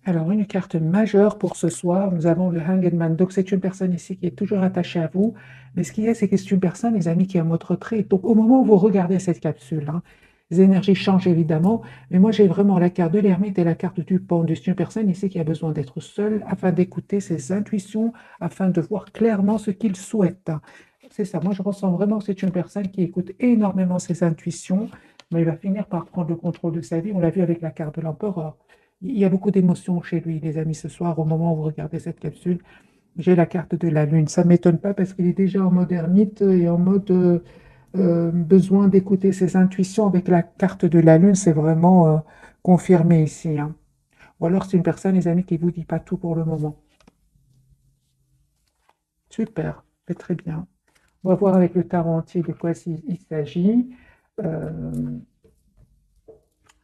Alors, une carte majeure pour ce soir, nous avons le Hanged Man. Donc, c'est une personne ici qui est toujours attachée à vous. Mais ce qu'il y a, c'est que c'est une personne, les amis, qui est en mode retrait. Donc, au moment où vous regardez cette capsule, hein, les énergies changent évidemment. Mais moi, j'ai vraiment la carte de l'ermite et la carte du pendu. C'est une personne ici qui a besoin d'être seule afin d'écouter ses intuitions, afin de voir clairement ce qu'il souhaite. C'est ça. Moi, je ressens vraiment que c'est une personne qui écoute énormément ses intuitions, mais il va finir par prendre le contrôle de sa vie. On l'a vu avec la carte de l'empereur. Il y a beaucoup d'émotions chez lui, les amis, ce soir, au moment où vous regardez cette capsule. J'ai la carte de la Lune. Ça ne m'étonne pas parce qu'il est déjà en mode ermite et en mode besoin d'écouter ses intuitions. Avec la carte de la Lune, c'est vraiment confirmé ici, hein. Ou alors c'est une personne, les amis, qui ne vous dit pas tout pour le moment. Super, c'est très bien. On va voir avec le tarot entier de quoi il s'agit. Euh,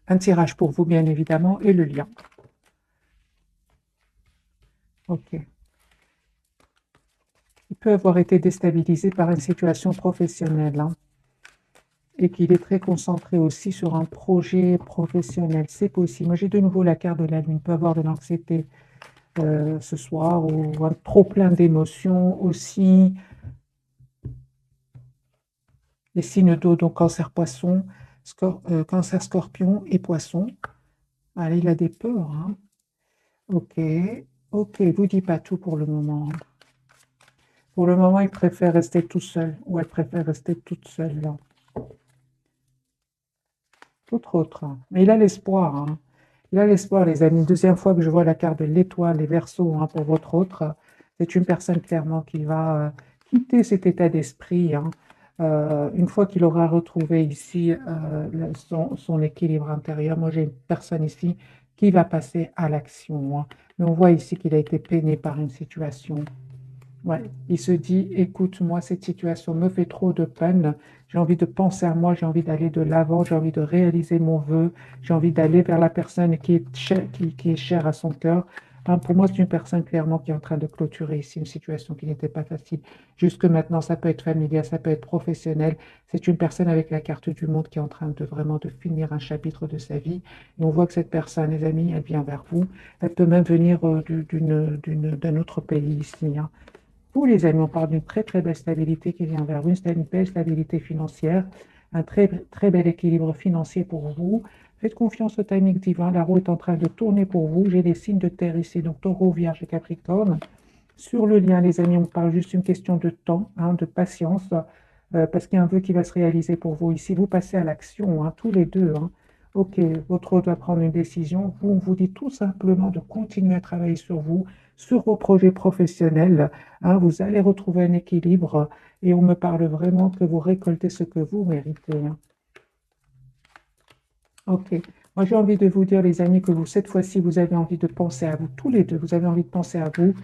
un tirage pour vous, bien évidemment, et le lien. OK. Il peut avoir été déstabilisé par une situation professionnelle, hein, et qu'il est très concentré aussi sur un projet professionnel. C'est possible. Moi, j'ai de nouveau la carte de la Lune. Il peut avoir de l'anxiété ce soir ou un trop plein d'émotions aussi. Les signes d'eau, donc cancer poisson, cancer scorpion et poisson. Allez, il a des peurs, hein. Ok, ok, vous dites pas tout pour le moment. Pour le moment, il préfère rester tout seul ou elle préfère rester toute seule là. Autre. Mais il a l'espoir, hein. Il a l'espoir, les amis. Deuxième fois que je vois la carte de l'étoile, les Verseaux, hein, pour votre autre. C'est une personne clairement qui va quitter cet état d'esprit, hein, une fois qu'il aura retrouvé ici son équilibre intérieur. Moi, j'ai une personne ici qui va passer à l'action, hein. Mais on voit ici qu'il a été peiné par une situation. Ouais, il se dit, écoute, moi, cette situation me fait trop de peine. J'ai envie de penser à moi, j'ai envie d'aller de l'avant, j'ai envie de réaliser mon vœu, j'ai envie d'aller vers la personne qui est chère à son cœur. Hein, pour moi, c'est une personne clairement qui est en train de clôturer ici une situation qui n'était pas facile. Jusque maintenant, ça peut être familial, ça peut être professionnel. C'est une personne avec la carte du monde qui est en train de vraiment de finir un chapitre de sa vie. Et on voit que cette personne, les amis, elle vient vers vous. Elle peut même venir d'un autre pays ici, hein. Tous les amis, on parle d'une très très belle stabilité qui vient vers vous, une belle stabilité financière, un très très bel équilibre financier pour vous. Faites confiance au timing divin, la roue est en train de tourner pour vous. J'ai des signes de terre ici, donc taureau, vierge et capricorne. Sur le lien, les amis, on parle juste d'une question de temps, hein, de patience, parce qu'il y a un vœu qui va se réaliser pour vous ici. Vous passez à l'action, hein, tous les deux, hein. Ok, votre autre doit prendre une décision. Vous, on vous dit tout simplement de continuer à travailler sur vos projets professionnels, hein. Vous allez retrouver un équilibre et on me parle vraiment que vous récoltez ce que vous méritez, hein. Ok. Moi, j'ai envie de vous dire, les amis, que vous, cette fois-ci, vous avez envie de penser à vous, tous les deux. Vous avez envie de penser à vous.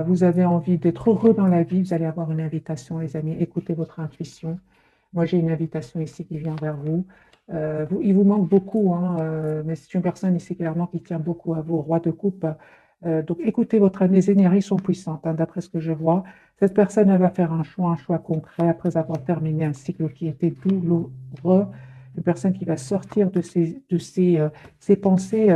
Vous avez envie d'être heureux dans la vie. Vous allez avoir une invitation, les amis. Écoutez votre intuition. Moi, j'ai une invitation ici qui vient vers vous. Il vous manque beaucoup, hein, mais c'est une personne ici clairement qui tient beaucoup à vous, roi de coupe. Donc, écoutez votre âme. Les énergies sont puissantes, hein, d'après ce que je vois. Cette personne, elle va faire un choix concret après avoir terminé un cycle qui était douloureux. Une personne qui va sortir ses pensées.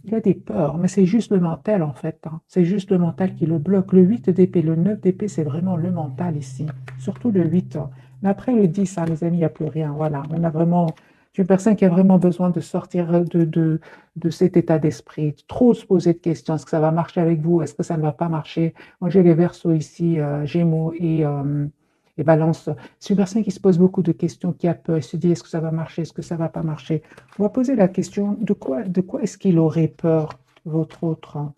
Il a des peurs, mais c'est juste le mental en fait, hein. C'est juste le mental qui le bloque. Le 8 d'épée, le 9 d'épée, c'est vraiment le mental ici. Surtout le 8, hein. Mais après le 10, hein, les amis, il n'y a plus rien. Voilà, on a vraiment. C'est une personne qui a vraiment besoin de sortir de cet état d'esprit. Trop se poser de questions. Est-ce que ça va marcher avec vous? Est-ce que ça ne va pas marcher? Moi, j'ai les Verseaux ici, Gémeaux et Balance. C'est une personne qui se pose beaucoup de questions, qui a peur. Elle se dit, est-ce que ça va marcher? Est-ce que ça ne va pas marcher? On va poser la question, de quoi est-ce qu'il aurait peur, votre autre, hein?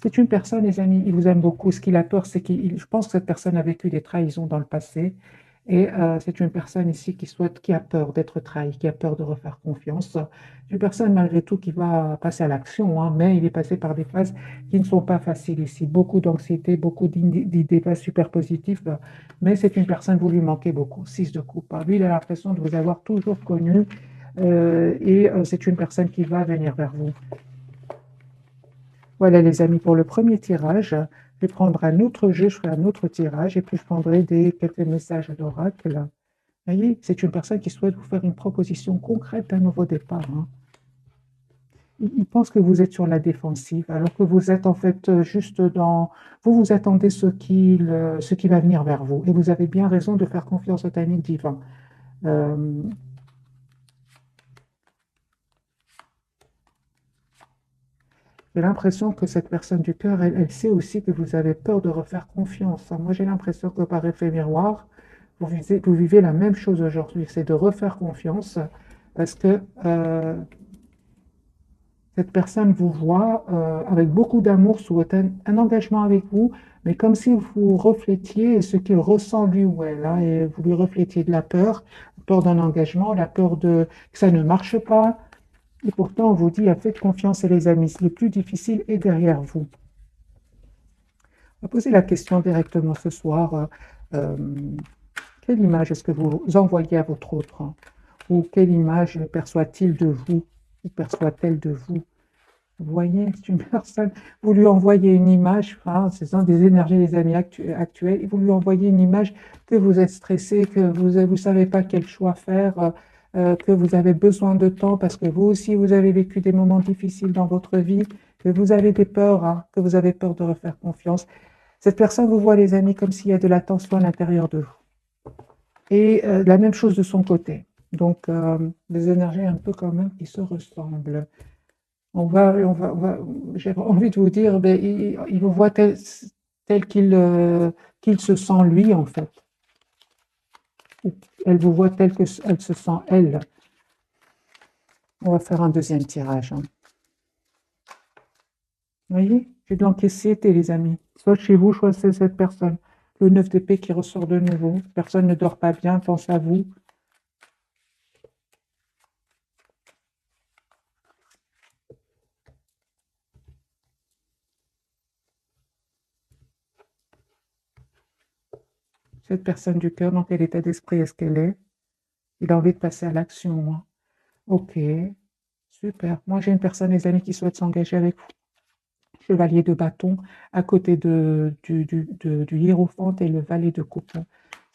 C'est une personne, les amis, il vous aime beaucoup. Ce qu'il a peur, c'est je pense que cette personne a vécu des trahisons dans le passé. Et c'est une personne ici qui a peur d'être trahi, qui a peur de refaire confiance. Une personne, malgré tout, qui va passer à l'action, hein, mais il est passé par des phases qui ne sont pas faciles ici. Beaucoup d'anxiété, beaucoup d'idées pas super positives. Mais c'est une personne, vous lui manquez beaucoup. Six de coupe, hein. Lui, il a l'impression de vous avoir toujours connu. Et c'est une personne qui va venir vers vous. Voilà les amis pour le premier tirage. Je vais prendre un autre jeu, je ferai un autre tirage et puis je prendrai quelques messages d'oracle. Voyez, c'est une personne qui souhaite vous faire une proposition concrète d'un nouveau départ, hein. Il pense que vous êtes sur la défensive, alors que vous êtes en fait juste dans... vous attendez ce qui va venir vers vous. Et vous avez bien raison de faire confiance au timing divin. Euh, j'ai l'impression que cette personne du cœur, elle sait aussi que vous avez peur de refaire confiance. Moi, j'ai l'impression que par effet miroir, vous vivez la même chose aujourd'hui, c'est de refaire confiance parce que cette personne vous voit avec beaucoup d'amour, souhaite un engagement avec vous, mais comme si vous reflétiez ce qu'il ressent lui ou elle, hein, et vous lui reflétiez de la peur d'un engagement, la peur que ça ne marche pas. Et pourtant, on vous dit, faites confiance, et les amis, le plus difficile est derrière vous. On va poser la question directement ce soir. Euh, quelle image est-ce que vous envoyez à votre autre, hein? Ou quelle image perçoit-il de vous? Ou perçoit-elle de vous? Vous voyez, c'est une personne, vous lui envoyez une image, hein, ce sont des énergies des amis actuels, et vous lui envoyez une image que vous êtes stressé, que vous ne savez pas quel choix faire, que vous avez besoin de temps parce que vous aussi, vous avez vécu des moments difficiles dans votre vie, que vous avez des peurs, hein, que vous avez peur de refaire confiance. Cette personne vous voit, les amis, comme s'il y a de la tension à l'intérieur de vous. Et la même chose de son côté. Donc, des énergies un peu quand même qui se ressemblent. J'ai envie de vous dire, ben, il vous voit tel qu'il se sent lui, en fait. Elle vous voit tel qu'elle se sent elle. On va faire un deuxième tirage, hein. Vous voyez, j'ai de l'anxiété, les amis. Soit chez vous, soit c'est cette personne. Le 9 d'épée qui ressort de nouveau. Personne ne dort pas bien, pense à vous. Cette personne du cœur, dans quel état d'esprit est-ce qu'elle est? Il a envie de passer à l'action, hein. Ok, super. Moi, j'ai une personne, les amis, qui souhaite s'engager avec vous. Chevalier de bâton à côté du hiérophante et le valet de coupe.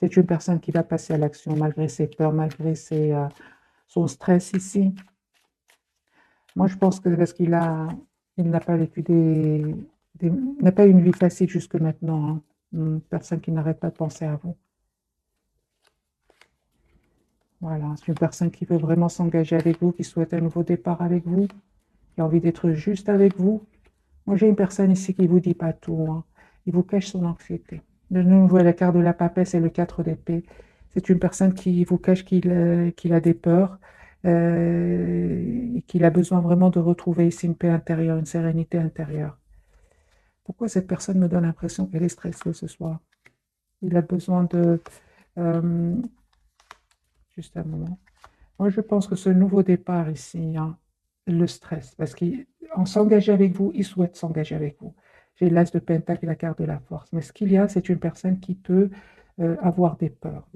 C'est une personne qui va passer à l'action malgré ses peurs, malgré son stress ici. Moi, je pense que parce il n'a pas vécu n'a pas eu une vie facile jusque maintenant, hein. Une personne qui n'arrête pas de penser à vous. Voilà, c'est une personne qui veut vraiment s'engager avec vous, qui souhaite un nouveau départ avec vous, qui a envie d'être juste avec vous. Moi, j'ai une personne ici qui ne vous dit pas tout, hein. Il vous cache son anxiété. De nouveau, la carte de la papesse et le 4 d'épée. C'est une personne qui vous cache qu'il a des peurs, et qu'il a besoin vraiment de retrouver ici une paix intérieure, une sérénité intérieure. Pourquoi cette personne me donne l'impression qu'elle est stressée ce soir? Il a besoin de... euh, juste un moment. Moi, je pense que ce nouveau départ ici, hein, le stress, parce qu'en s'engager avec vous, il souhaite s'engager avec vous. J'ai l'as de Pentacle et la carte de la force. Mais ce qu'il y a, c'est une personne qui peut avoir des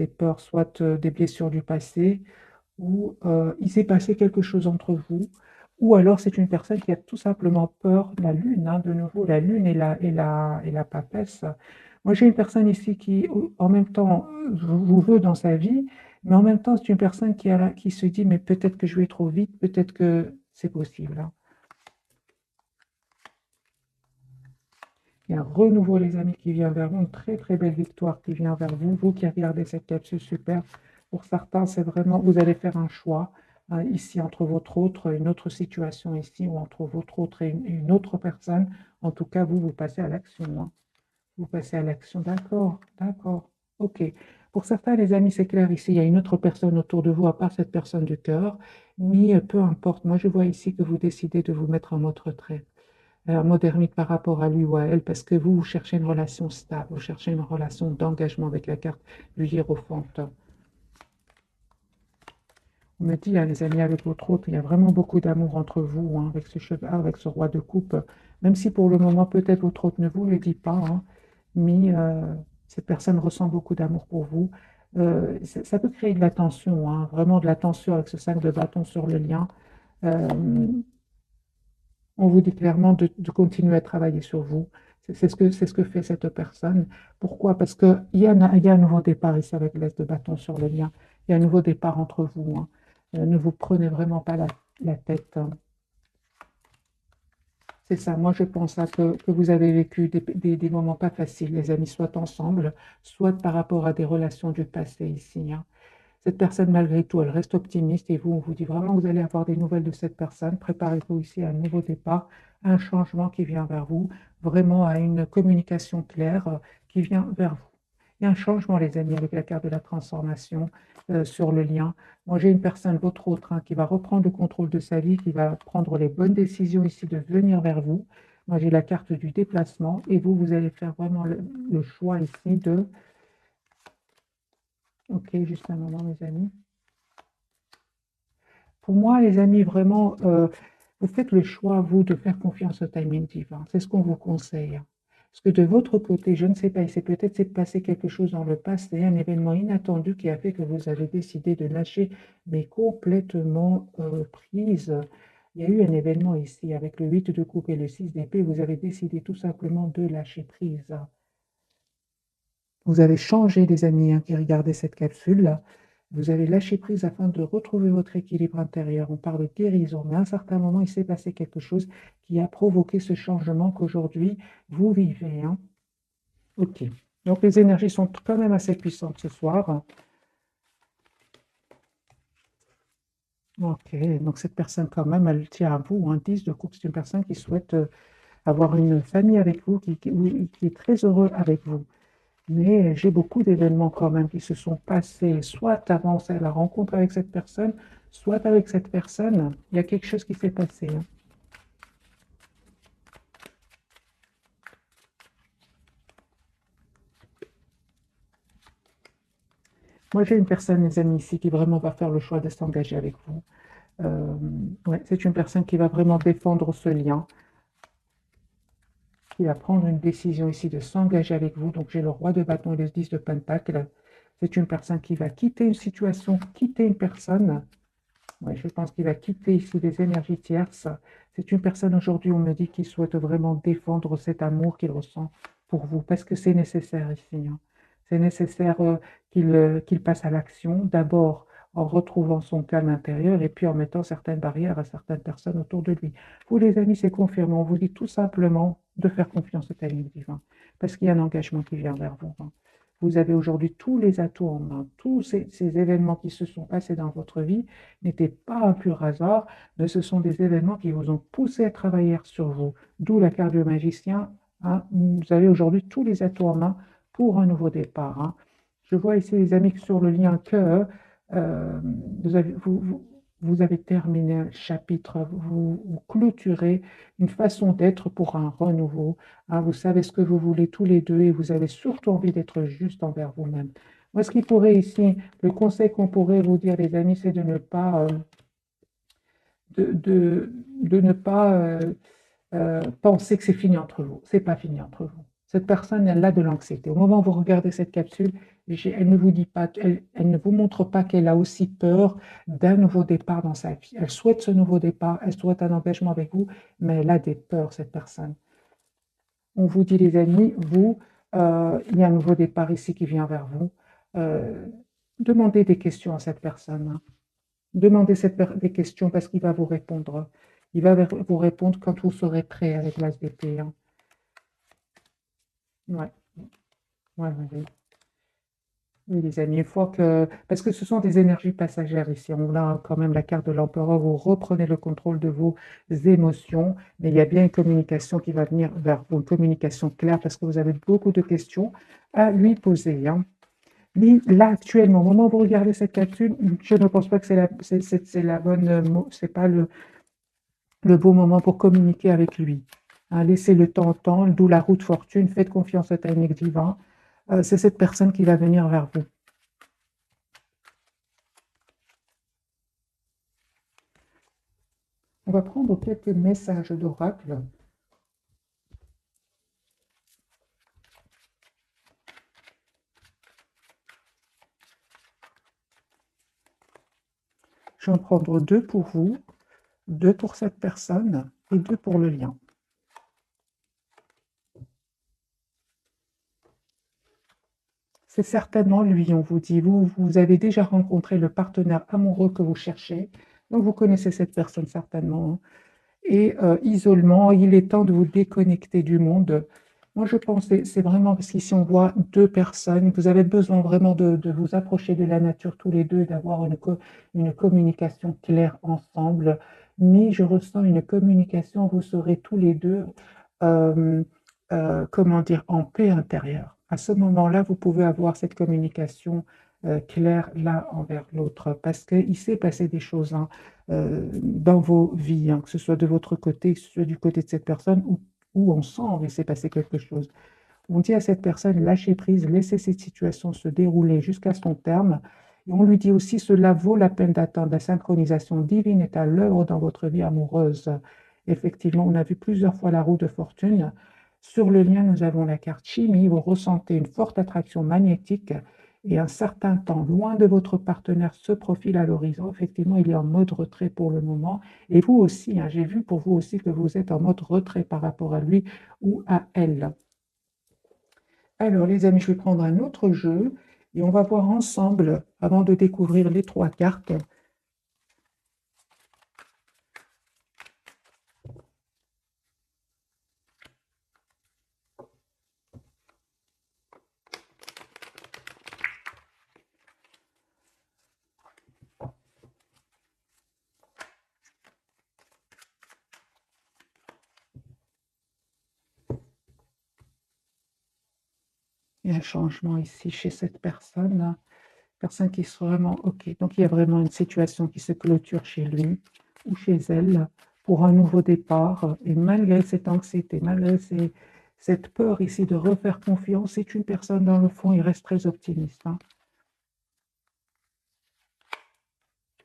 peurs, soit des blessures du passé, ou il s'est passé quelque chose entre vous, ou alors c'est une personne qui a tout simplement peur de la lune, hein, de nouveau, la lune et la papesse. Moi, j'ai une personne ici qui, en même temps, vous veut dans sa vie, mais en même temps, c'est une personne qui se dit, mais peut-être que je vais trop vite, peut-être que c'est possible, hein. Il y a un renouveau, les amis, qui vient vers vous, une très très belle victoire qui vient vers vous. Vous qui regardez cette capsule, super. Pour certains, c'est vraiment, vous allez faire un choix, hein, ici entre votre autre, une autre situation ici, ou entre votre autre et une autre personne. En tout cas, vous passez à l'action, hein. Vous passez à l'action, d'accord, d'accord, ok. Pour certains, les amis, c'est clair, ici, il y a une autre personne autour de vous, à part cette personne du cœur, mais peu importe. Moi, je vois ici que vous décidez de vous mettre en mode retrait, un mode ermite par rapport à lui ou à elle, parce que vous cherchez une relation stable, vous cherchez une relation d'engagement avec la carte du hiérophante. On me dit, hein, les amis, avec votre autre, il y a vraiment beaucoup d'amour entre vous, hein, avec ce cheval, avec ce roi de coupe, même si pour le moment, peut-être votre autre ne vous le dit pas, hein, mais cette personne ressent beaucoup d'amour pour vous. Ça peut créer de la tension, hein, vraiment de la tension avec ce 5 de bâton sur le lien. Euh, on vous dit clairement de continuer à travailler sur vous. C'est ce que fait cette personne. Pourquoi? Parce qu'il y a un nouveau départ ici avec l'As de bâton sur le lien. Il y a un nouveau départ entre vous, hein. Ne vous prenez vraiment pas la tête, hein. C'est ça, moi je pense hein, que vous avez vécu des moments pas faciles, les amis, soit ensemble, soit par rapport à des relations du passé ici, hein. Cette personne, malgré tout, elle reste optimiste et vous, on vous dit vraiment que vous allez avoir des nouvelles de cette personne. Préparez-vous ici à un nouveau départ, à un changement qui vient vers vous, vraiment à une communication claire qui vient vers vous. Il y a un changement, les amis, avec la carte de la transformation sur le lien. Moi, j'ai une personne, votre autre, hein, qui va reprendre le contrôle de sa vie, qui va prendre les bonnes décisions ici de venir vers vous. Moi, j'ai la carte du déplacement et vous, vous allez faire vraiment le choix ici de... Ok, juste un moment, mes amis. Pour moi, les amis, vraiment, vous faites le choix, vous, de faire confiance au timing divin. C'est ce qu'on vous conseille. Parce que de votre côté, je ne sais pas, il s'est peut-être passé quelque chose dans le passé, un événement inattendu qui a fait que vous avez décidé de lâcher, mais complètement prise. Il y a eu un événement ici avec le 8 de coupe et le 6 d'épée. Vous avez décidé tout simplement de lâcher prise. Vous avez changé, les amis, hein, qui regardaient cette capsule. Vous avez lâché prise afin de retrouver votre équilibre intérieur. On parle de guérison, mais à un certain moment, il s'est passé quelque chose qui a provoqué ce changement qu'aujourd'hui, vous vivez, hein. Ok. Donc, les énergies sont quand même assez puissantes ce soir. Ok. Donc, cette personne, quand même, elle tient à vous. Un 10 de coupe, c'est une personne qui souhaite avoir une famille avec vous, qui est très heureux avec vous. Mais j'ai beaucoup d'événements quand même qui se sont passés, soit avant la rencontre avec cette personne, soit avec cette personne, il y a quelque chose qui s'est passé, hein. Moi, j'ai une personne, mes amis, ici, qui vraiment va faire le choix de s'engager avec vous. Euh, ouais, c'est une personne qui va vraiment défendre ce lien, qui va prendre une décision ici de s'engager avec vous. Donc, j'ai le roi de bâton et le 10 de pentacle. C'est une personne qui va quitter une situation, quitter une personne. Ouais, je pense qu'il va quitter ici les énergies tierces. C'est une personne aujourd'hui, on me dit, qui souhaite vraiment défendre cet amour qu'il ressent pour vous, parce que c'est nécessaire ici, hein. C'est nécessaire qu'il passe à l'action, d'abord en retrouvant son calme intérieur et puis en mettant certaines barrières à certaines personnes autour de lui. Vous, les amis, c'est confirmé. On vous dit tout simplement de faire confiance au timing divin, parce qu'il y a un engagement qui vient vers vous, hein. Vous avez aujourd'hui tous les atouts en main. Tous ces événements qui se sont passés dans votre vie n'étaient pas un pur hasard, mais ce sont des événements qui vous ont poussé à travailler sur vous. D'où la carte du magicien, hein. Vous avez aujourd'hui tous les atouts en main pour un nouveau départ, hein. Je vois ici, les amis, que sur le lien que euh, vous avez terminé un chapitre, vous clôturez une façon d'être pour un renouveau, hein. Vous savez ce que vous voulez tous les deux et vous avez surtout envie d'être juste envers vous-même. Moi, ce qui pourrait ici, le conseil qu'on pourrait vous dire, les amis, c'est de ne pas, de ne pas penser que c'est fini entre vous. C'est pas fini entre vous. Cette personne, elle a de l'anxiété. Au moment où vous regardez cette capsule, elle ne vous dit pas, elle ne vous montre pas qu'elle a aussi peur d'un nouveau départ dans sa vie. Elle souhaite ce nouveau départ, elle souhaite un engagement avec vous, mais elle a des peurs, cette personne. On vous dit, les amis, vous, il y a un nouveau départ ici qui vient vers vous. Euh, Demandez des questions à cette personne, hein. Demandez des questions parce qu'il va vous répondre. Il va vous répondre quand vous serez prêt avec l'as d'épée, hein. Ouais, ouais, ouais, ouais. Oui, les amis, une fois que... Parce que ce sont des énergies passagères ici. On a quand même la carte de l'empereur. Vous reprenez le contrôle de vos émotions, mais il y a bien une communication qui va venir vers vous, une communication claire parce que vous avez beaucoup de questions à lui poser, hein. Mais là, actuellement, au moment où vous regardez cette capsule, je ne pense pas que c'est la bonne, c'est pas le beau moment pour communiquer avec lui, hein. Laissez le temps au temps, d'où la roue de fortune. Faites confiance au timing divin. C'est cette personne qui va venir vers vous. On va prendre quelques messages d'oracle. Je vais en prendre deux pour vous, deux pour cette personne et deux pour le lien. C'est certainement lui, on vous dit. Vous avez déjà rencontré le partenaire amoureux que vous cherchez, donc vous connaissez cette personne certainement, hein. Et isolement, il est temps de vous déconnecter du monde. Moi, je pense que c'est vraiment parce qu'ici, on voit deux personnes. Vous avez besoin vraiment de vous approcher de la nature tous les deux, d'avoir une communication claire ensemble. Mais je ressens une communication, vous serez tous les deux, euh, comment dire, en paix intérieure. À ce moment-là, vous pouvez avoir cette communication claire l'un envers l'autre parce qu'il s'est passé des choses, hein, dans vos vies, hein, que ce soit de votre côté, que ce soit du côté de cette personne, ou ensemble, il s'est passé quelque chose. On dit à cette personne, lâchez prise, laissez cette situation se dérouler jusqu'à son terme. Et on lui dit aussi, cela vaut la peine d'attendre. La synchronisation divine est à l'œuvre dans votre vie amoureuse. Effectivement, on a vu plusieurs fois la roue de fortune. Sur le lien, nous avons la carte chimie. Vous ressentez une forte attraction magnétique et un certain temps loin de votre partenaire se profile à l'horizon. Effectivement, il est en mode retrait pour le moment. Et vous aussi, hein, j'ai vu pour vous aussi que vous êtes en mode retrait par rapport à lui ou à elle. Alors, les amis, je vais prendre un autre jeu et on va voir ensemble, avant de découvrir les trois cartes. Il y a un changement ici chez cette personne, personne qui est vraiment OK. Donc, il y a vraiment une situation qui se clôture chez lui ou chez elle pour un nouveau départ. Et malgré cette anxiété, malgré cette peur ici de refaire confiance, c'est une personne, dans le fond, il reste très optimiste, hein.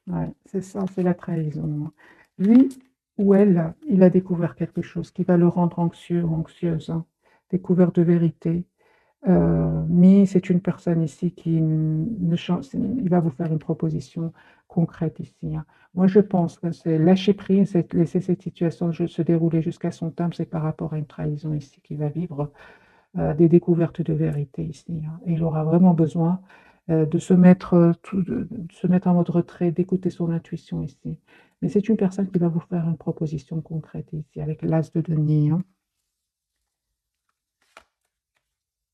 Ouais, c'est ça, c'est la trahison. Lui ou elle, il a découvert quelque chose qui va le rendre anxieux ou anxieuse, hein. Découvert de vérité. Mais c'est une personne ici qui ne change, il va vous faire une proposition concrète ici, hein. Moi, je pense que c'est lâcher prise, c'est laisser cette situation se dérouler jusqu'à son terme, c'est par rapport à une trahison ici qu'il va vivre, des découvertes de vérité ici, hein. Et il aura vraiment besoin de se mettre, de se mettre en mode retrait, d'écouter son intuition ici. Mais c'est une personne qui va vous faire une proposition concrète ici, avec l'as de denier, hein.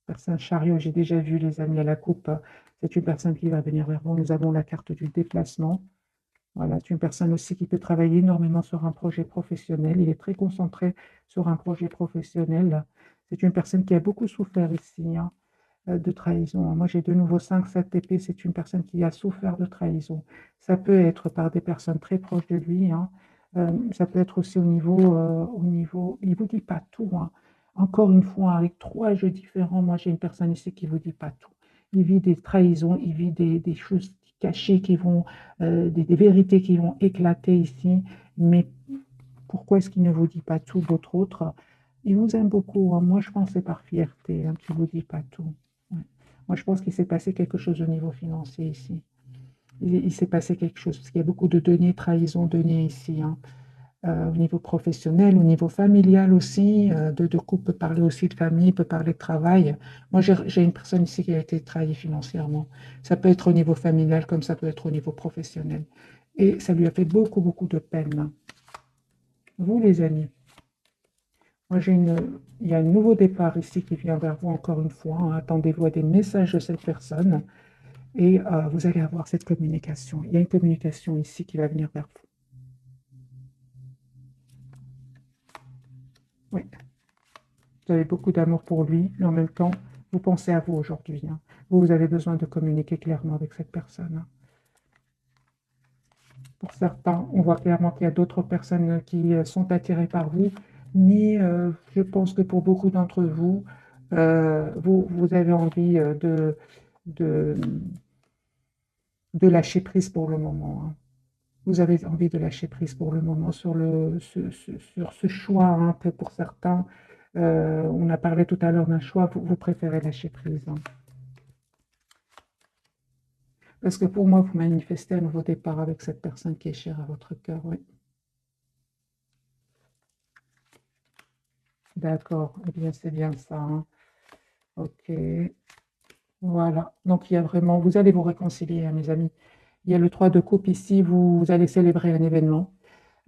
Personne chariot, j'ai déjà vu les amis à la coupe. C'est une personne qui va venir vers vous. Nous avons la carte du déplacement. Voilà, c'est une personne aussi qui peut travailler énormément sur un projet professionnel. Il est très concentré sur un projet professionnel. C'est une personne qui a beaucoup souffert ici, hein, de trahison. Moi, j'ai de nouveau 5, 7 épées. C'est une personne qui a souffert de trahison. Ça peut être par des personnes très proches de lui, hein. Ça peut être aussi il ne vous dit pas tout, hein. Encore une fois, avec trois jeux différents, moi, j'ai une personne ici qui ne vous dit pas tout. Il vit des trahisons, il vit des choses cachées qui vont, des vérités qui vont éclater ici. Mais pourquoi est-ce qu'il ne vous dit pas tout, votre autre? Il vous aime beaucoup, hein. Moi, je pense que c'est par fierté, hein, qu'il ne vous dit pas tout. Ouais. Moi, je pense qu'il s'est passé quelque chose au niveau financier ici. Il s'est passé quelque chose, parce qu'il y a beaucoup de deniers, trahison, deniers ici, hein. Au niveau professionnel, au niveau familial aussi, de couple peut parler aussi de famille, peut parler de travail. Moi, j'ai une personne ici qui a été trahie financièrement. Ça peut être au niveau familial comme ça peut être au niveau professionnel. Et ça lui a fait beaucoup, beaucoup de peine. Vous, les amis, moi, il y a un nouveau départ ici qui vient vers vous encore une fois, hein. Attendez-vous à des messages de cette personne et vous allez avoir cette communication. Il y a une communication ici qui va venir vers vous. Oui, vous avez beaucoup d'amour pour lui, mais en même temps, vous pensez à vous aujourd'hui, hein. Vous avez besoin de communiquer clairement avec cette personne, hein. Pour certains, on voit clairement qu'il y a d'autres personnes qui sont attirées par vous, mais je pense que pour beaucoup d'entre vous, vous avez envie de, de lâcher prise pour le moment, hein. Vous avez envie de lâcher prise pour le moment sur ce choix, hein, que pour certains, on a parlé tout à l'heure d'un choix, vous préférez lâcher prise, hein. Parce que pour moi, vous manifestez un nouveau départ avec cette personne qui est chère à votre cœur, oui. D'accord, eh bien c'est bien ça, hein. Ok, Voilà. Donc, il y a vraiment, vous allez vous réconcilier, hein, mes amis. Il y a le 3 de coupe ici, vous allez célébrer un événement.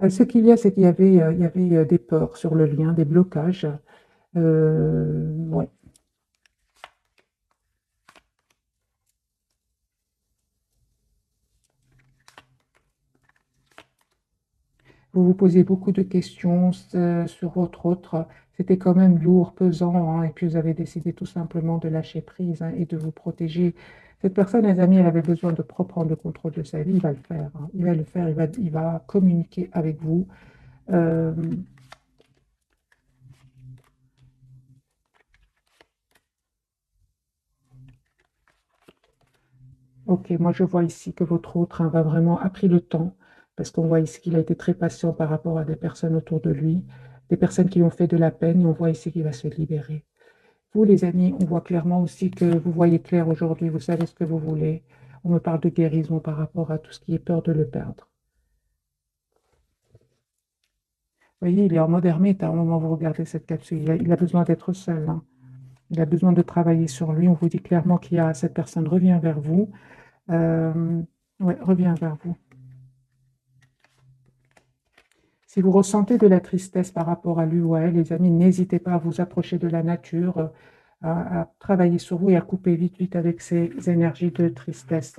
Ce qu'il y a, c'est qu'il y avait, des peurs sur le lien, des blocages. Ouais. Vous vous posez beaucoup de questions sur votre autre. C'était quand même lourd, pesant, hein, et puis vous avez décidé tout simplement de lâcher prise, hein, et de vous protéger. Cette personne, les amis, elle avait besoin de reprendre le contrôle de sa vie. Il va le faire, hein. Il va le faire. Il va communiquer avec vous. Euh, ok, moi je vois ici que votre autre, hein, va vraiment a pris le temps, parce qu'on voit ici qu'il a été très patient par rapport à des personnes autour de lui, des personnes qui lui ont fait de la peine, et on voit ici qu'il va se libérer. Vous, les amis, on voit clairement aussi que vous voyez clair aujourd'hui, vous savez ce que vous voulez. On me parle de guérison par rapport à tout ce qui est peur de le perdre. Vous voyez, il est en mode ermite à un moment où vous regardez cette capsule. Il a besoin d'être seul, hein. Il a besoin de travailler sur lui. On vous dit clairement qu'il y a cette personne revient vers vous. Euh, ouais, revient vers vous. Si vous ressentez de la tristesse par rapport à lui ou à elle, les amis, n'hésitez pas à vous approcher de la nature, à travailler sur vous et à couper vite, vite avec ces énergies de tristesse.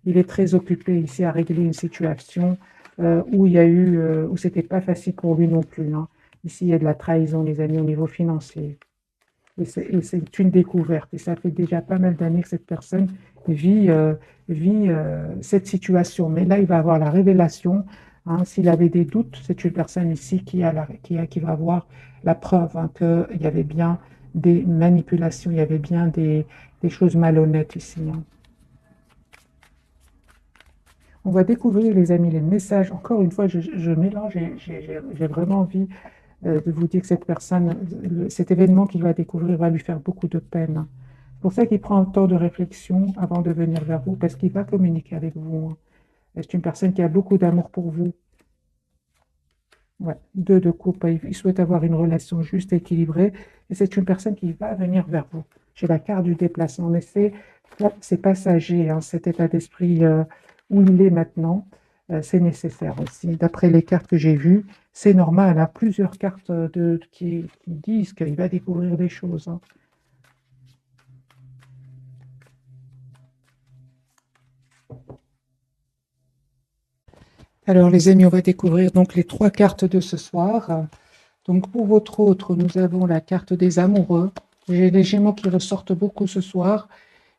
Il est très occupé ici à régler une situation où il y a eu, où c'était pas facile pour lui non plus, hein. Ici, il y a de la trahison, les amis, au niveau financier. Et c'est une découverte. Et ça fait déjà pas mal d'années que cette personne vit, cette situation. Mais là, il va avoir la révélation, hein. S'il avait des doutes, c'est une personne ici qui va avoir la preuve, hein, qu'il y avait bien des manipulations, il y avait bien des choses malhonnêtes ici, hein. On va découvrir, les amis, les messages. Encore une fois, je mélange et j'ai vraiment envie de vous dire que cette personne, cet événement qu'il va découvrir va lui faire beaucoup de peine. C'est pour ça qu'il prend un temps de réflexion avant de venir vers vous, parce qu'il va communiquer avec vous, hein. C'est une personne qui a beaucoup d'amour pour vous. Ouais. Deux de coupe, il souhaite avoir une relation juste et équilibrée, et c'est une personne qui va venir vers vous. J'ai la carte du déplacement, mais c'est passager, hein, cet état d'esprit où il est maintenant, c'est nécessaire aussi. D'après les cartes que j'ai vues, c'est normal, hein, plusieurs cartes qui disent qu'il va découvrir des choses, hein. Alors, les amis, on va découvrir donc les trois cartes de ce soir. Donc, pour votre autre, nous avons la carte des amoureux. J'ai les Gémeaux qui ressortent beaucoup ce soir.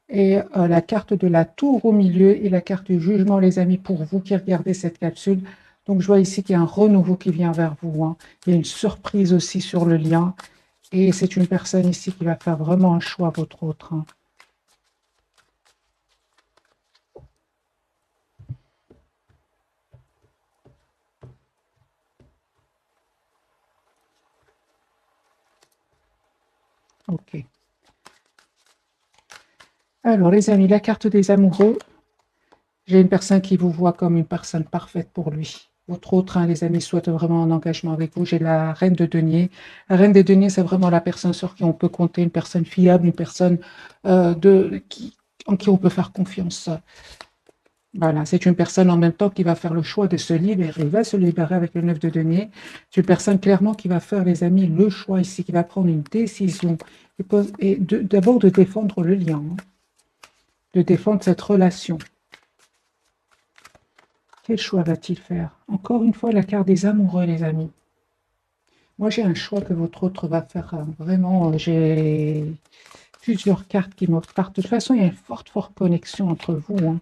Et la carte de la tour au milieu et la carte du jugement, les amis, pour vous qui regardez cette capsule. Donc, je vois ici qu'il y a un renouveau qui vient vers vous, hein. Il y a une surprise aussi sur le lien. Et c'est une personne ici qui va faire vraiment un choix, votre autre, hein. OK. Alors, les amis, la carte des amoureux, j'ai une personne qui vous voit comme une personne parfaite pour lui. Votre autre, hein, les amis, souhaite vraiment un engagement avec vous. J'ai la reine de denier. La reine des deniers, c'est vraiment la personne sur qui on peut compter, une personne fiable, une personne en qui on peut faire confiance. Voilà, c'est une personne en même temps qui va faire le choix de se libérer. Il va se libérer avec le 9 de denier. C'est une personne clairement qui va faire, les amis, le choix ici, qui va prendre une décision et d'abord de défendre le lien, hein, de défendre cette relation. Quel choix va-t-il faire? Encore une fois, la carte des amoureux, les amis. Moi, j'ai un choix que votre autre va faire, hein. Vraiment, j'ai plusieurs cartes qui me partent. De toute façon, il y a une forte, forte connexion entre vous, hein.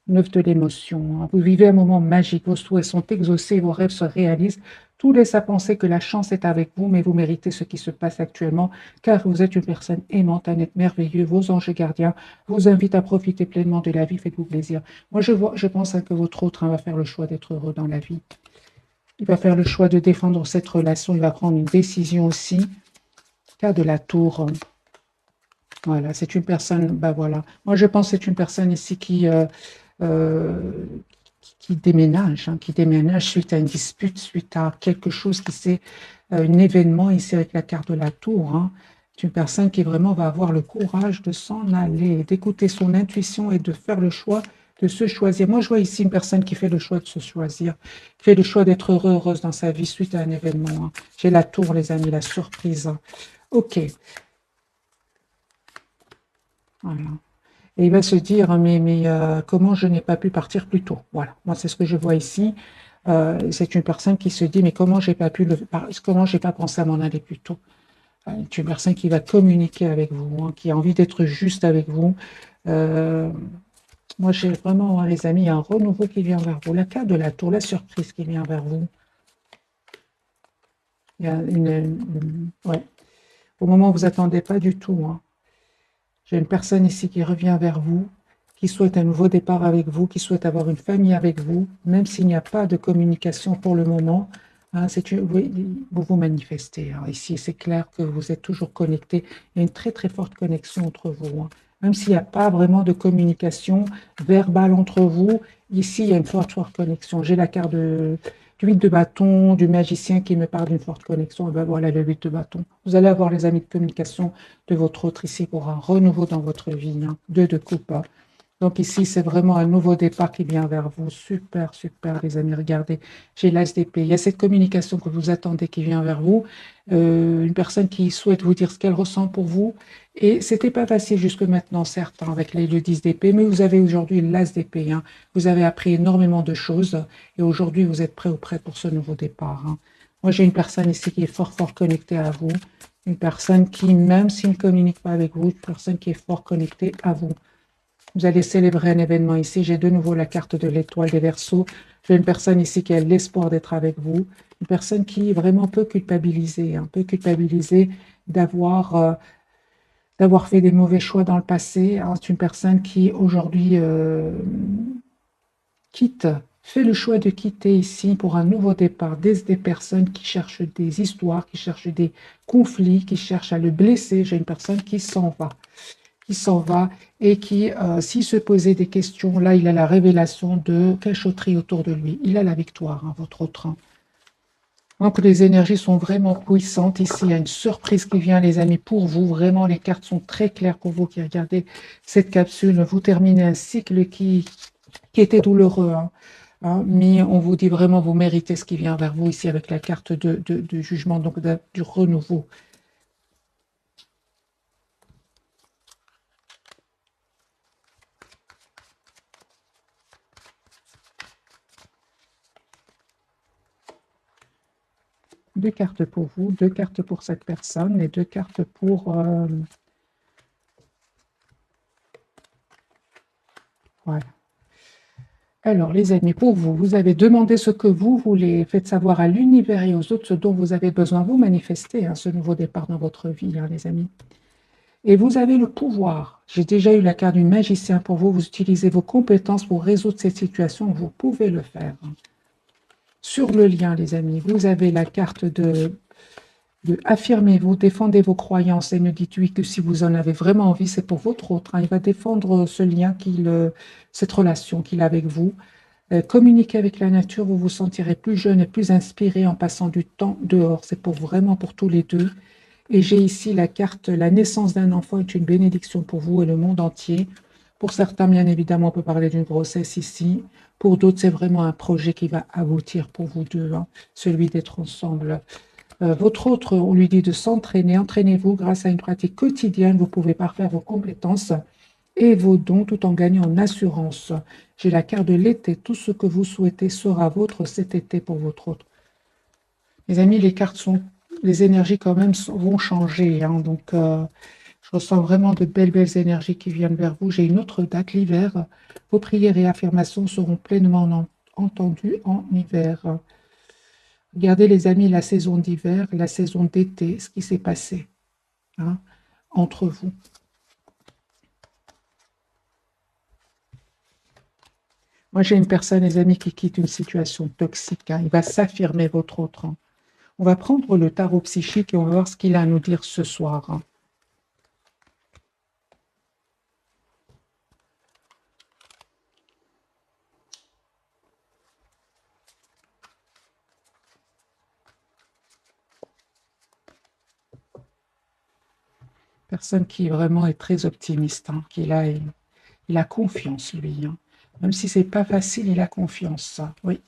9 de l'émotion, hein. Vous vivez un moment magique. Vos souhaits sont exaucés, vos rêves se réalisent. Tout laisse à penser que la chance est avec vous, mais vous méritez ce qui se passe actuellement, car vous êtes une personne aimante, un être merveilleux. Vos anges gardiens vous invitent à profiter pleinement de la vie. Faites-vous plaisir. Moi, je pense, hein, que votre autre, hein, va faire le choix d'être heureux dans la vie. Il va faire le choix de défendre cette relation. Il va prendre une décision aussi. Cas de la tour. Voilà, c'est une personne, ben voilà. Moi, je pense que c'est une personne ici euh, qui déménage, hein, qui déménage suite à une dispute, suite à quelque chose qui c'est un événement ici avec la carte de la tour, hein. C'est une personne qui vraiment va avoir le courage de s'en aller, d'écouter son intuition et de faire le choix de se choisir. Moi, je vois ici une personne qui fait le choix de se choisir, qui fait le choix d'être heureuse dans sa vie suite à un événement. J'ai la tour, les amis, la surprise. Ok, voilà. Et il va se dire, mais comment je n'ai pas pu partir plus tôt? Voilà, moi c'est ce que je vois ici. C'est une personne qui se dit, mais comment j'ai pas pensé à m'en aller plus tôt? C'est une personne qui va communiquer avec vous, hein, qui a envie d'être juste avec vous. Euh, Moi, j'ai vraiment, hein, les amis, un renouveau qui vient vers vous. La carte de la tour, la surprise qui vient vers vous. Il y a ouais, au moment où vous attendez pas du tout, hein. J'ai une personne ici qui revient vers vous, qui souhaite un nouveau départ avec vous, qui souhaite avoir une famille avec vous, même s'il n'y a pas de communication pour le moment. Hein, vous vous manifestez, hein. Ici, c'est clair que vous êtes toujours connectés. Il y a une très très forte connexion entre vous, hein. Même s'il n'y a pas vraiment de communication verbale entre vous, ici, il y a une forte forte connexion. J'ai la carte du 8 de bâton, du magicien qui me parle d'une forte connexion. Et ben voilà le 8 de bâton. Vous allez avoir les amis de communication de votre autre ici pour un renouveau dans votre vie, hein. 2 de coupe, hein. Donc ici, c'est vraiment un nouveau départ qui vient vers vous. Super, super, les amis. Regardez, j'ai l'As d'épée. Il y a cette communication que vous attendez qui vient vers vous. Une personne qui souhaite vous dire ce qu'elle ressent pour vous. Et c'était pas facile jusque maintenant, certes, hein, avec le 10 d'épée, mais vous avez aujourd'hui l'As d'épée, hein. Vous avez appris énormément de choses et aujourd'hui, vous êtes prêt ou prête pour ce nouveau départ, hein. Moi, j'ai une personne ici qui est fort, fort connectée à vous. Une personne qui, même s'il ne communique pas avec vous, une personne qui est fort connectée à vous. Vous allez célébrer un événement ici. J'ai de nouveau la carte de l'étoile des Verseaux. J'ai une personne ici qui a l'espoir d'être avec vous. Une personne qui vraiment peut culpabiliser, un peu culpabiliser d'avoir d'avoir fait des mauvais choix dans le passé, hein. C'est une personne qui aujourd'hui quitte, fait le choix de quitter ici pour un nouveau départ. Des personnes qui cherchent des histoires, qui cherchent des conflits, qui cherchent à le blesser. J'ai une personne qui s'en va et qui, s'il se posait des questions, là, il a la révélation de cachotterie autour de lui. Il a la victoire, hein, votre autre, hein. Donc, les énergies sont vraiment puissantes. Ici, il y a une surprise qui vient, les amis, pour vous. Vraiment, les cartes sont très claires pour vous qui regardez cette capsule. Vous terminez un cycle qui était douloureux, hein, hein, mais on vous dit vraiment, vous méritez ce qui vient vers vous ici avec la carte de jugement, donc du renouveau. Deux cartes pour vous, deux cartes pour cette personne et deux cartes pour... voilà. Alors, les amis, pour vous, vous avez demandé ce que vous voulez, faites savoir à l'univers et aux autres ce dont vous avez besoin. Vous manifestez, hein, ce nouveau départ dans votre vie, hein, les amis. Et vous avez le pouvoir. J'ai déjà eu la carte du magicien pour vous. Vous utilisez vos compétences pour résoudre cette situation. Vous pouvez le faire, hein. Sur le lien, les amis, vous avez la carte de affirmez-vous, défendez vos croyances et ne dites oui que si vous en avez vraiment envie, c'est pour votre autre, hein. Il va défendre ce lien, cette relation qu'il a avec vous. Communiquez avec la nature, vous vous sentirez plus jeune et plus inspiré en passant du temps dehors. C'est pour vraiment pour tous les deux. Et j'ai ici la carte, la naissance d'un enfant est une bénédiction pour vous et le monde entier. Pour certains, bien évidemment, on peut parler d'une grossesse ici. Pour d'autres, c'est vraiment un projet qui va aboutir pour vous deux, hein, celui d'être ensemble. Votre autre, on lui dit de s'entraîner. Entraînez-vous grâce à une pratique quotidienne. Vous pouvez parfaire vos compétences et vos dons tout en gagnant en assurance. J'ai la carte de l'été. Tout ce que vous souhaitez sera vôtre cet été pour votre autre. Les amis, les énergies quand même vont changer, hein. Donc, je ressens vraiment de belles, belles énergies qui viennent vers vous. J'ai une autre date, l'hiver. Vos prières et affirmations seront pleinement entendues en hiver. Regardez, les amis, la saison d'hiver, la saison d'été, ce qui s'est passé, hein, entre vous. Moi, j'ai une personne, les amis, qui quitte une situation toxique, hein. Il va s'affirmer, votre autre, hein. On va prendre le tarot psychique et on va voir ce qu'il a à nous dire ce soir, hein. Personne qui vraiment est très optimiste, hein, il a confiance, lui. Hein. Même si c'est pas facile, il a confiance. Ça. Oui,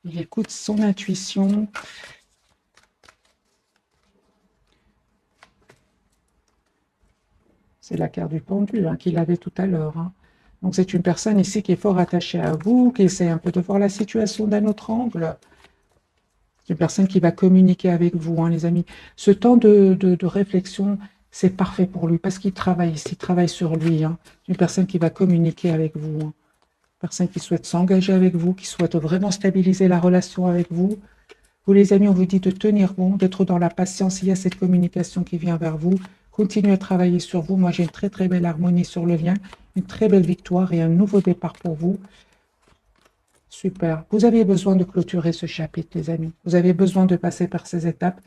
il écoute son intuition. C'est la carte du pendu hein, qu'il avait tout à l'heure. Hein. Donc c'est une personne ici qui est fort attachée à vous, qui essaie un peu de voir la situation d'un autre angle. C'est une personne qui va communiquer avec vous, hein, les amis. Ce temps de réflexion, c'est parfait pour lui parce qu'il travaille ici, il travaille sur lui. Hein. C'est une personne qui va communiquer avec vous. Hein. Une personne qui souhaite s'engager avec vous, qui souhaite vraiment stabiliser la relation avec vous. Vous, les amis, on vous dit de tenir bon, d'être dans la patience. Il y a cette communication qui vient vers vous. Continuez à travailler sur vous. Moi, j'ai une très, très belle harmonie sur le lien, une très belle victoire et un nouveau départ pour vous. Super. Vous avez besoin de clôturer ce chapitre, les amis. Vous avez besoin de passer par ces étapes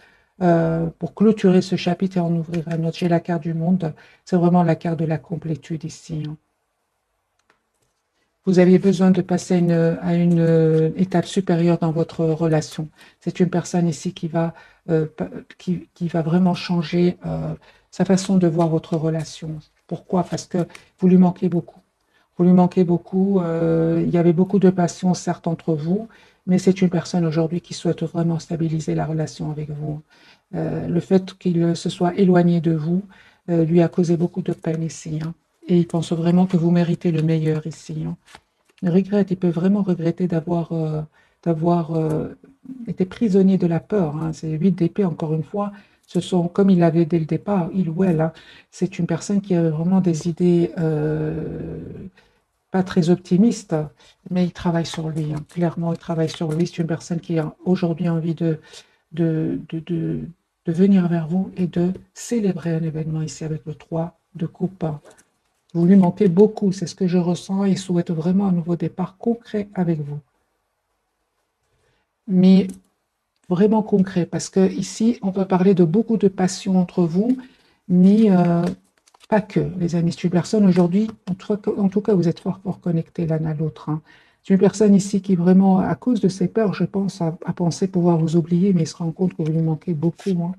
pour clôturer ce chapitre et en ouvrir un autre. J'ai la carte du monde. C'est vraiment la carte de la complétude ici. Hein. Vous avez besoin de passer à une étape supérieure dans votre relation. C'est une personne ici qui va vraiment changer sa façon de voir votre relation. Pourquoi? Parce que vous lui manquez beaucoup. Vous lui manquez beaucoup. Il y avait beaucoup de passion, certes, entre vous, mais c'est une personne aujourd'hui qui souhaite vraiment stabiliser la relation avec vous. Le fait qu'il se soit éloigné de vous lui a causé beaucoup de peine ici. Hein. Et il pense vraiment que vous méritez le meilleur ici. Hein. Il regrette, il peut vraiment regretter d'avoir été prisonnier de la peur. Hein. C'est 8 d'épée, encore une fois. Ce sont, comme il l'avait dès le départ, il ou elle, hein, c'est une personne qui a vraiment des idées pas très optimistes, mais il travaille sur lui. Hein. Clairement, il travaille sur lui. C'est une personne qui a aujourd'hui envie de, de, de, de venir vers vous et de célébrer un événement ici avec le 3 de coupe. Vous lui manquez beaucoup, c'est ce que je ressens. Il souhaite vraiment un nouveau départ concret avec vous. Mais vraiment concret, parce que ici, on peut parler de beaucoup de passion entre vous, mais pas que, les amis. C'est une personne aujourd'hui, en tout cas, vous êtes fort, fort connectés l'un à l'autre. Hein. C'est une personne ici qui vraiment, à cause de ses peurs, je pense, a pensé pouvoir vous oublier, mais il se rend compte que vous lui manquez beaucoup. Hein.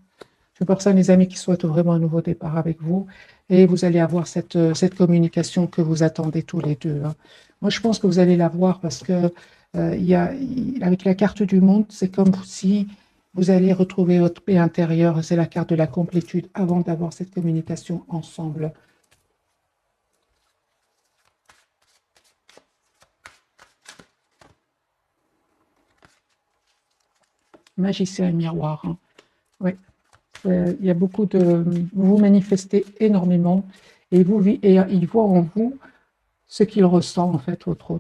C'est une personne, les amis, qui souhaite vraiment un nouveau départ avec vous. Et vous allez avoir cette communication que vous attendez tous les deux. Hein. Moi, je pense que vous allez l'avoir parce que avec la carte du monde, c'est comme si vous allez retrouver votre paix intérieure. C'est la carte de la complétude avant d'avoir cette communication ensemble. Magicien et miroir. Hein. Oui. Il y a beaucoup de... Vous vous manifestez énormément et il voit en vous ce qu'il ressent, en fait, autre.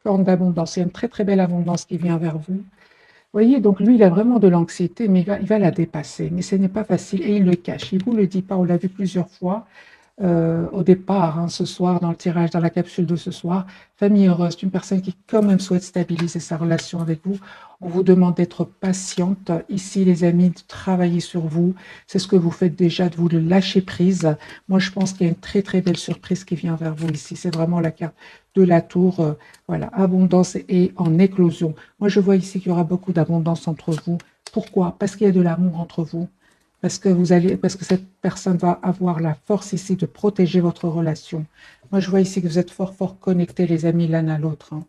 Forme d'abondance. Il y a une très, très belle abondance qui vient vers vous. Vous voyez, donc lui, il a vraiment de l'anxiété, mais il va la dépasser. Mais ce n'est pas facile et il le cache. Il ne vous le dit pas, on l'a vu plusieurs fois. Au départ, hein, ce soir, dans le tirage, dans la capsule de ce soir. Famille heureuse, c'est une personne qui quand même souhaite stabiliser sa relation avec vous. On vous demande d'être patiente. Ici, les amis, de travailler sur vous. C'est ce que vous faites déjà, de vous le lâcher prise. Moi, je pense qu'il y a une très, très belle surprise qui vient vers vous ici. C'est vraiment la carte de la tour. Voilà, abondance et en éclosion. Moi, je vois ici qu'il y aura beaucoup d'abondance entre vous. Pourquoi? Parce qu'il y a de l'amour entre vous. Parce que cette personne va avoir la force ici de protéger votre relation. Moi, je vois ici que vous êtes fort, fort connectés, les amis, l'un à l'autre. Hein.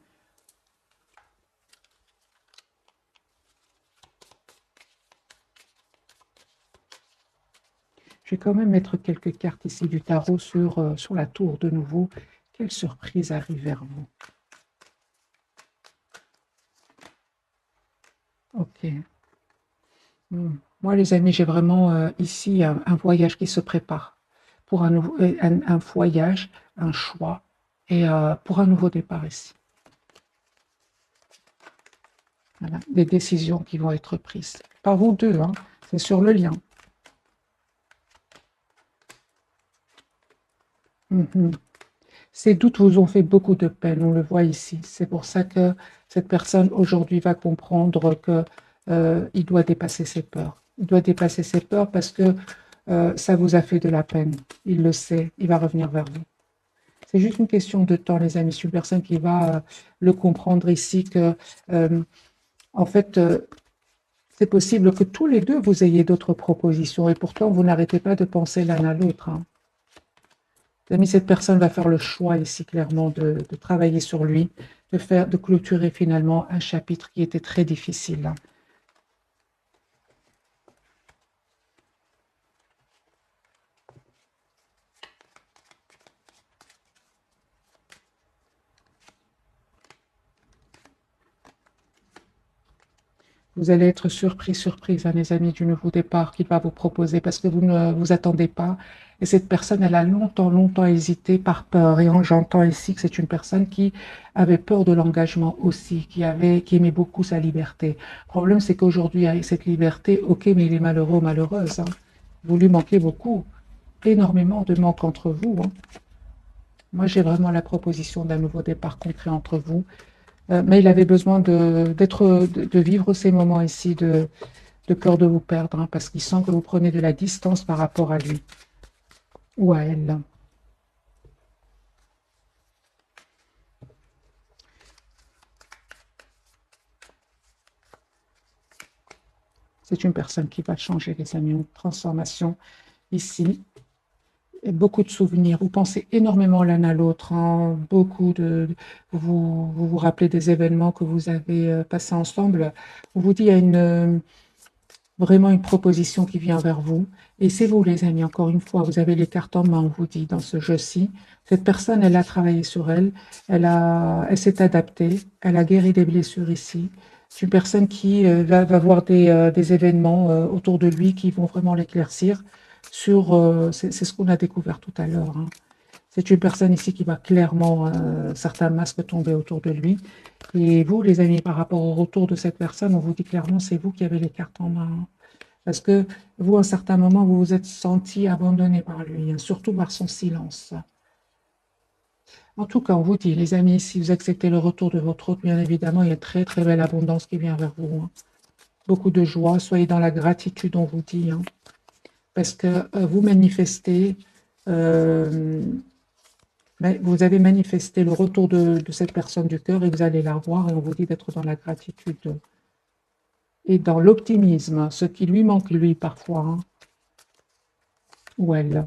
Je vais quand même mettre quelques cartes ici du tarot sur la tour de nouveau. Quelle surprise arrive vers vous? Ok. Moi, les amis, j'ai vraiment ici un voyage qui se prépare. Pour un voyage, un choix et pour un nouveau départ ici. Voilà, des décisions qui vont être prises. Par vous deux, hein, c'est sur le lien. Ces doutes vous ont fait beaucoup de peine, on le voit ici. C'est pour ça que cette personne aujourd'hui va comprendre que il doit dépasser ses peurs. Il doit dépasser ses peurs parce que ça vous a fait de la peine. Il le sait, il va revenir vers vous. C'est juste une question de temps, les amis. C'est une personne qui va le comprendre ici que, en fait, C'est possible que tous les deux, vous ayez d'autres propositions et pourtant, vous n'arrêtez pas de penser l'un à l'autre, hein. Les amis, cette personne va faire le choix ici, clairement, de travailler sur lui, de clôturer finalement un chapitre qui était très difficile, hein. Vous allez être surprise, hein, mes amis, du nouveau départ qu'il va vous proposer parce que vous ne vous attendez pas. Et cette personne, elle a longtemps hésité par peur. Et j'entends ici que c'est une personne qui avait peur de l'engagement aussi, qui aimait beaucoup sa liberté. Le problème, c'est qu'aujourd'hui, avec cette liberté, ok, mais il est malheureux ou malheureuse, hein. Vous lui manquez beaucoup, énormément de manque entre vous, hein. Moi, j'ai vraiment la proposition d'un nouveau départ concret entre vous. Mais il avait besoin de vivre ces moments ici de peur de vous perdre, hein, parce qu'il sent que vous prenez de la distance par rapport à lui ou à elle. C'est une personne qui va changer, les amis, une transformation ici. Et beaucoup de souvenirs. Vous pensez énormément l'un à l'autre, hein, vous rappelez des événements que vous avez passés ensemble. On vous dit il y a vraiment une proposition qui vient vers vous. Et c'est vous, les amis, encore une fois, vous avez les cartes en main, on vous dit, dans ce jeu-ci. Cette personne, elle a travaillé sur elle, elle s'est adaptée, elle a guéri des blessures ici. C'est une personne qui va voir des événements autour de lui qui vont vraiment l'éclaircir c'est ce qu'on a découvert tout à l'heure, hein. C'est une personne ici qui va clairement, certains masques tomber autour de lui. Et vous, les amis, par rapport au retour de cette personne, on vous dit clairement, c'est vous qui avez les cartes en main, hein. Parce que vous, à un certain moment, vous vous êtes senti abandonné par lui, hein, surtout par son silence. En tout cas, on vous dit, les amis, si vous acceptez le retour de votre hôte, bien évidemment, il y a une très belle abondance qui vient vers vous, hein. Beaucoup de joie, soyez dans la gratitude, on vous dit, hein, parce que vous manifestez, euh, vous avez manifesté le retour de cette personne du cœur et vous allez la voir et on vous dit d'être dans la gratitude et dans l'optimisme, ce qui lui manque, lui, parfois, hein, ou elle.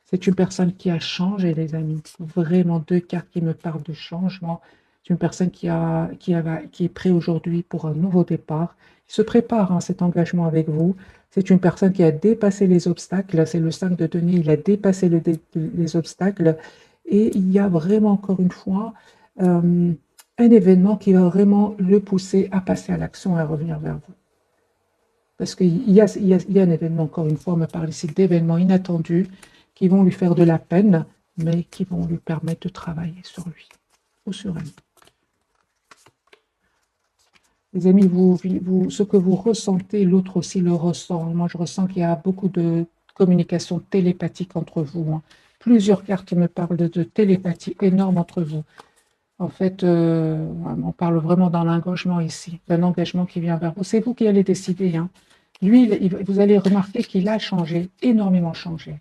C'est une personne qui a changé, les amis. Vraiment, deux cartes qui me parlent de changement. C'est une personne qui est prête aujourd'hui pour un nouveau départ. Il se prépare à cet engagement avec vous. C'est une personne qui a dépassé les obstacles. C'est le 5 de denier. Il a dépassé les obstacles. Et il y a vraiment, encore une fois, un événement qui va vraiment le pousser à passer à l'action et à revenir vers vous. Parce qu'il y a un événement, encore une fois, on me parle ici d'événements inattendus qui vont lui faire de la peine, mais qui vont lui permettre de travailler sur lui ou sur elle. Les amis, ce que vous ressentez, l'autre aussi le ressent. Moi, je ressens qu'il y a beaucoup de communication télépathique entre vous, hein. Plusieurs cartes me parlent de télépathie énorme entre vous. En fait, on parle vraiment d'un engagement ici, d'un engagement qui vient vers vous. C'est vous qui allez décider, hein. Lui, vous allez remarquer qu'il a changé, énormément changé.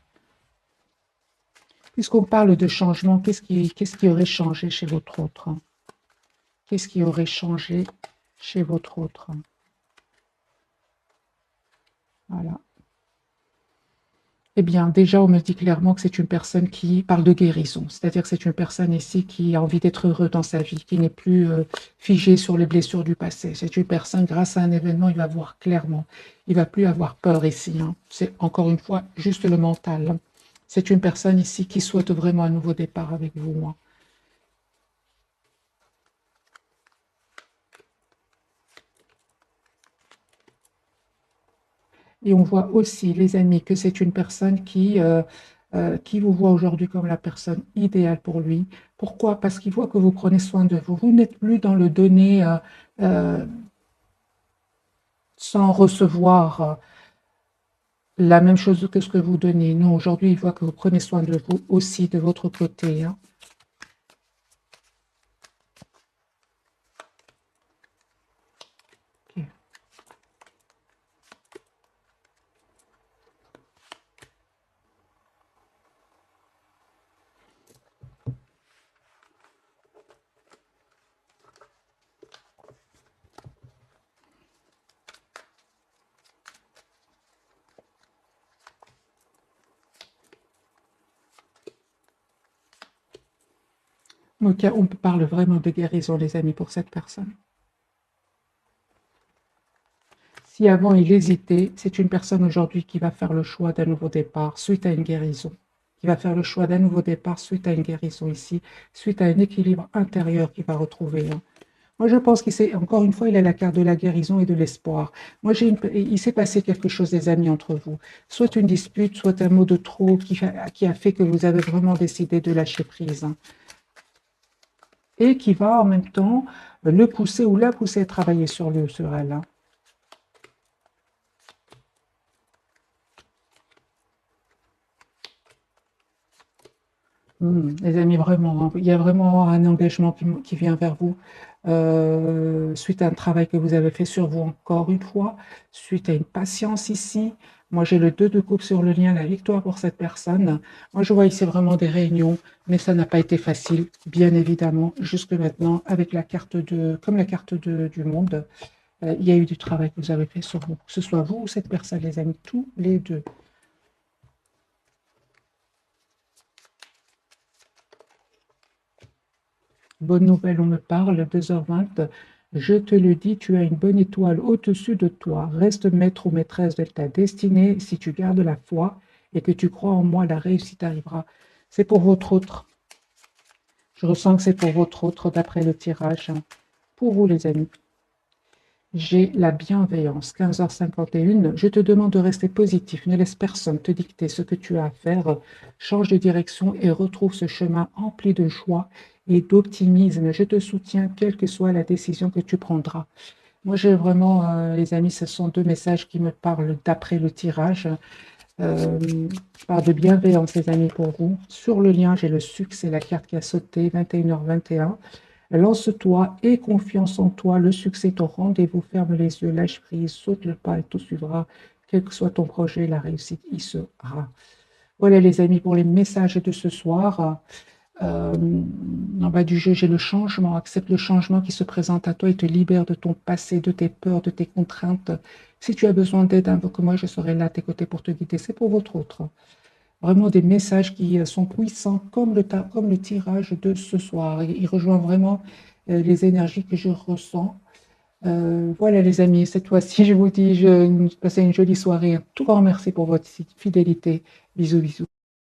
Puisqu'on parle de changement, qu'est-ce qui aurait changé chez votre autre, hein? Qu'est-ce qui aurait changé chez votre autre, hein? Voilà. Eh bien, déjà, on me dit clairement que c'est une personne qui parle de guérison. C'est-à-dire que c'est une personne ici qui a envie d'être heureux dans sa vie, qui n'est plus figée sur les blessures du passé. C'est une personne, grâce à un événement, il va voir clairement. Il va plus avoir peur ici, hein. C'est encore une fois juste le mental, hein. C'est une personne ici qui souhaite vraiment un nouveau départ avec vous, hein. Et on voit aussi, les amis, que c'est une personne qui vous voit aujourd'hui comme la personne idéale pour lui. Pourquoi? Parce qu'il voit que vous prenez soin de vous. Vous n'êtes plus dans le donner euh, sans recevoir la même chose que ce que vous donnez. Non, aujourd'hui, il voit que vous prenez soin de vous aussi de votre côté, hein. Ok. Ok, on parle vraiment de guérison, les amis, pour cette personne. Si avant il hésitait, c'est une personne aujourd'hui qui va faire le choix d'un nouveau départ suite à une guérison. Qui va faire le choix d'un nouveau départ suite à une guérison ici, suite à un équilibre intérieur qu'il va retrouver, hein. Moi, je pense qu'il s'est, encore une fois, il a la carte de la guérison et de l'espoir. Moi, il s'est passé quelque chose, des amis, entre vous. Soit une dispute, soit un mot de trop qui a fait que vous avez vraiment décidé de lâcher prise, hein. Et qui va en même temps le pousser ou la pousser à travailler sur elle, hein. Les amis, vraiment, hein, il y a vraiment un engagement qui vient vers vous suite à un travail que vous avez fait sur vous encore une fois, suite à une patience ici. Moi, j'ai le 2 de coupe sur le lien, la victoire pour cette personne. Moi, je vois ici vraiment des réunions, mais ça n'a pas été facile, bien évidemment, jusque maintenant, avec la carte comme la carte du monde. Il y a eu du travail que vous avez fait sur vous, que ce soit vous ou cette personne, les amis, tous les deux. Bonne nouvelle, on me parle, 2h20. Je te le dis, tu as une bonne étoile au-dessus de toi. Reste maître ou maîtresse de ta destinée. Si tu gardes la foi et que tu crois en moi, la réussite arrivera. C'est pour votre autre. Je ressens que c'est pour votre autre d'après le tirage, hein. Pour vous, les amis. J'ai la bienveillance, 15h51. Je te demande de rester positif. Ne laisse personne te dicter ce que tu as à faire. Change de direction et retrouve ce chemin empli de joie et d'optimisme. Je te soutiens, quelle que soit la décision que tu prendras. Moi, j'ai vraiment, les amis, ce sont deux messages qui me parlent d'après le tirage. Je parle de bienveillance, les amis, pour vous. Sur le lien, j'ai le succès, la carte qui a sauté, 21h21. Lance-toi et confiance en toi. Le succès est au rendez-vous. Ferme les yeux, lâche prise, saute le pas et tout suivra. Quel que soit ton projet, la réussite y sera. Voilà, les amis, pour les messages de ce soir. En bas du jeu, j'ai le changement. Accepte le changement qui se présente à toi et te libère de ton passé, de tes peurs, de tes contraintes. Si tu as besoin d'aide, invoque-moi, je serai là à tes côtés pour te guider. C'est pour votre autre. Vraiment des messages qui sont puissants comme le tirage de ce soir. Il rejoint vraiment les énergies que je ressens. Voilà les amis, cette fois-ci, je vous dis, passez une jolie soirée. Un tout grand merci pour votre fidélité. Bisous, bisous.